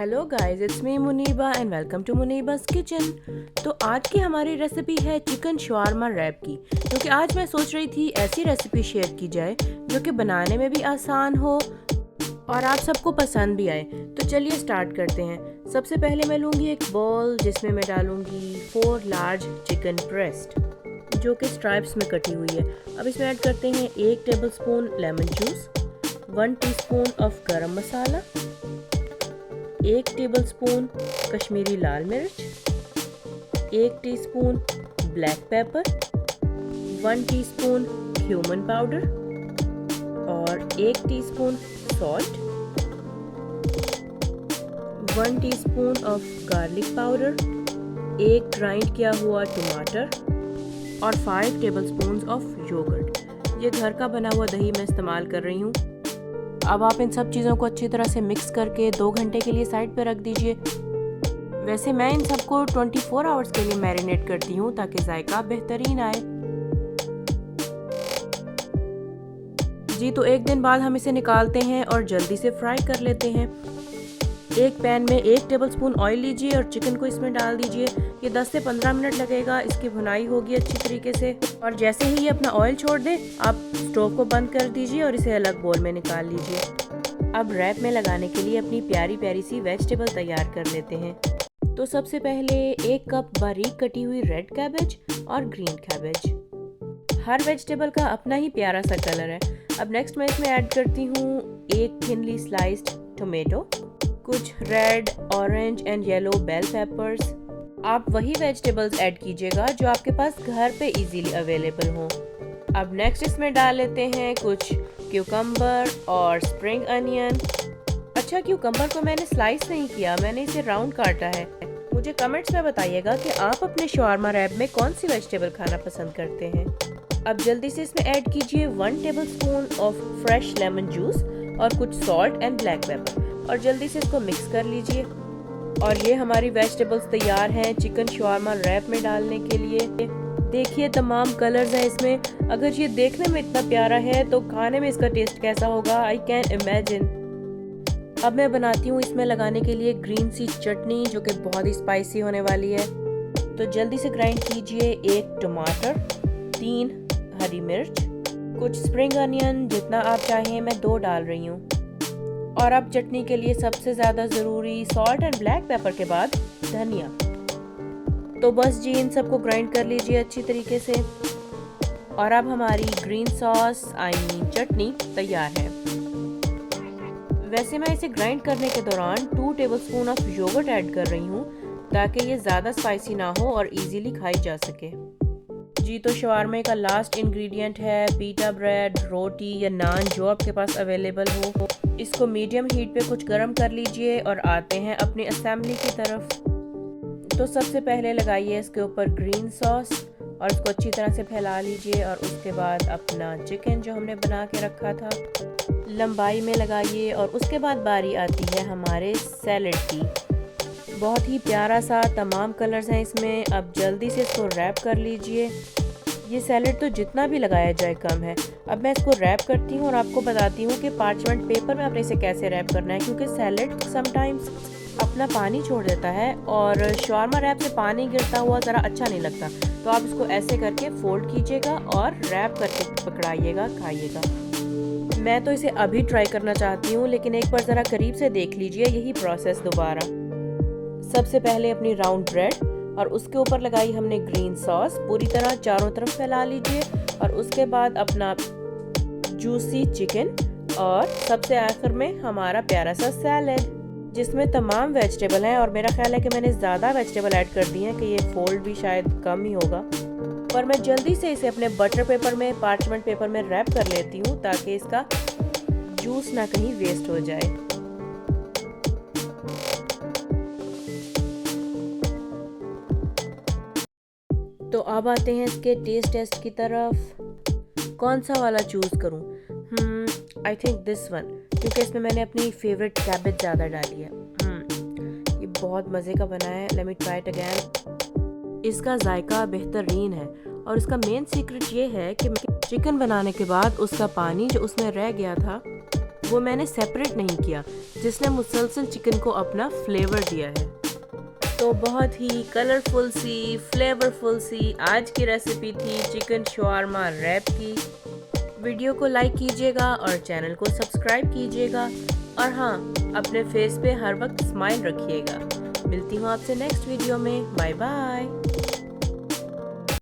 Hello guys, it's me Muniba and welcome to Muniba's kitchen. तो आज की हमारी रेसिपी है चिकन शवारमा रैप की, क्योंकि आज मैं सोच रही थी ऐसी रेसिपी शेयर की जाए जो कि बनाने में भी आसान हो और आप सबको पसंद भी आए। तो चलिए स्टार्ट करते हैं। सबसे पहले मैं लूँगी एक बाउल जिसमें मैं डालूँगी 4 लार्ज चिकन ब्रेस्ट जो कि स्ट्राइप्स में कटी हुई है। अब इसमें ऐड करते हैं 1 tablespoon lemon juice, 1 teaspoon of गरम मसाला, 1 टेबलस्पून कश्मीरी लाल मिर्च, 1 teaspoon black pepper, 1 teaspoon cumin powder और 1 teaspoon salt, 1 teaspoon of garlic powder, 1 grind किया हुआ टमाटर और 5 टेबलस्पून ऑफ योगर्ट। ये घर का बना हुआ दही मैं इस्तेमाल कर रही हूँ। अब आप इन सब चीज़ों को अच्छी तरह से मिक्स करके 2 घंटे के लिए साइड पर रख दीजिए। वैसे मैं इन सबको 24 आवर्स के लिए मैरिनेट करती हूँ ताकि जायका बेहतरीन आए। जी, तो 1 दिन बाद हम इसे निकालते हैं और जल्दी से फ्राई कर लेते हैं। एक पैन में 1 टेबलस्पून ऑयल लीजिए और चिकन को इसमें डाल दीजिए। ये 10 से 15 मिनट लगेगा, इसकी भुनाई होगी अच्छी तरीके से। और जैसे ही ये अपना ऑयल छोड़ दे, आप स्टोव को बंद कर दीजिए और इसे अलग बोल में निकाल लीजिए। अब रैप में लगाने के लिए अपनी प्यारी प्यारी सी वेजिटेबल तैयार कर लेते हैं। तो सबसे पहले 1 कप बारीक कटी हुई रेड कैबेज और ग्रीन कैबेज। हर वेजिटेबल का अपना ही प्यारा सा कलर है। अब नेक्स्ट मैं इसमें ऐड करती हूँ 1 थिनली स्लाइस्ड टोमेटो, कुछ red, orange and yellow bell peppers. आप वही वेजिटेबल्स ऐड कीजिएगा जो आपके पास घर पे इजीली अवेलेबल हो। अब नेक्स्ट इसमें डाल लेते हैं कुछ क्यूकम्बर और स्प्रिंग अनियन। अच्छा, क्यूकम्बर को मैंने स्लाइस नहीं किया, मैंने इसे राउंड काटा है। मुझे कमेंट्स में बताइएगा कि आप अपने शवारमा रैप में कौन सी वेजिटेबल खाना पसंद करते हैं। अब जल्दी से इसमें ऐड कीजिए 1 tablespoon of fresh lemon juice और कुछ सॉल्ट एंड ब्लैक पेपर और जल्दी से इसको मिक्स कर लीजिए। और ये हमारी वेजिटेबल्स तैयार हैं चिकन शवारमा रैप में डालने के लिए। देखिए तमाम कलर्स हैं इसमें। अगर ये देखने में इतना प्यारा है तो खाने में इसका टेस्ट कैसा होगा, आई कैन इमेजिन। अब मैं बनाती हूँ इसमें लगाने के लिए ग्रीन सी चटनी जो कि बहुत ही स्पाइसी होने वाली है। तो जल्दी से ग्राइंड कीजिए 1 टमाटर, 3 हरी मिर्च, कुछ स्प्रिंग अनियन जितना आप चाहें, मैं 2 डाल रही हूँ। और अब चटनी के लिए सबसे ज़्यादा ज़रूरी सॉल्ट एंड ब्लैक पेपर के बाद धनिया। तो बस जी, इन सबको ग्राइंड कर लीजिए अच्छी तरीके से। और अब हमारी ग्रीन सॉस चटनी तैयार है। वैसे मैं इसे ग्राइंड करने के दौरान 2 टेबलस्पून ऑफ योगर्ट ऐड कर रही हूँ ताकि ये ज़्यादा स्पाइसी ना हो और इजीली खाई जा सके। जी, तो शवारमे का लास्ट इंग्रेडिएंट है पीटा ब्रेड, रोटी या नान जो आपके पास अवेलेबल हो। इसको मीडियम हीट पे कुछ गर्म कर लीजिए और आते हैं अपनी असेंबली की तरफ। तो सबसे पहले लगाइए इसके ऊपर ग्रीन सॉस और इसको अच्छी तरह से फैला लीजिए। और उसके बाद अपना चिकन जो हमने बना के रखा था लंबाई में लगाइए। और उसके बाद बारी आती है हमारे सैलेड की। बहुत ही प्यारा सा, तमाम कलर्स हैं इसमें। अब जल्दी से इसको रैप कर लीजिए। ये सैलेड तो जितना भी लगाया जाए कम है। अब मैं इसको रैप करती हूँ और आपको बताती हूँ कि पार्चमेंट पेपर में आपने इसे कैसे रैप करना है, क्योंकि सैलेड समटाइम्स अपना पानी छोड़ देता है और शवारमा रैप से पानी गिरता हुआ ज़रा अच्छा नहीं लगता। तो आप इसको ऐसे करके फोल्ड कीजिएगा और रैप करके पकड़ाइएगा, खाइएगा। मैं तो इसे अभी ट्राई करना चाहती हूँ, लेकिन एक बार ज़रा करीब से देख लीजिए यही प्रोसेस दोबारा। सबसे पहले अपनी राउंड ब्रेड और उसके ऊपर लगाई हमने ग्रीन सॉस, पूरी तरह चारों तरफ फैला लीजिए। और उसके बाद अपना जूसी चिकन और सबसे आखिर में हमारा प्यारा सा सैलेड जिसमें तमाम वेजिटेबल हैं। और मेरा ख्याल है कि मैंने ज़्यादा वेजिटेबल ऐड कर दी हैं कि ये फोल्ड भी शायद कम ही होगा। पर मैं जल्दी से इसे अपने बटर पेपर में, पार्चमेंट पेपर में रैप कर लेती हूँ ताकि इसका जूस ना कहीं वेस्ट हो जाए। तो अब आते हैं इसके टेस्ट की तरफ। कौन सा वाला चूज़ करूं? आई थिंक दिस वन, क्योंकि इसमें मैंने अपनी फेवरेट कैबेज ज़्यादा डाली है। ये बहुत मज़े का बना है। Let me try it again. इसका जायका बेहतरीन है और इसका मेन सीक्रेट ये है कि चिकन बनाने के बाद उसका पानी जो उसमें रह गया था वो मैंने सेपरेट नहीं किया, जिसने मुसलसल चिकन को अपना फ्लेवर दिया है। तो बहुत ही कलरफुल सी, फ्लेवरफुल सी आज की रेसिपी थी चिकन शवारमा रैप की। वीडियो को लाइक कीजिएगा और चैनल को सब्सक्राइब कीजिएगा, और हाँ, अपने फेस पे हर वक्त स्माइल रखिएगा। मिलती हूँ आपसे नेक्स्ट वीडियो में। Bye bye.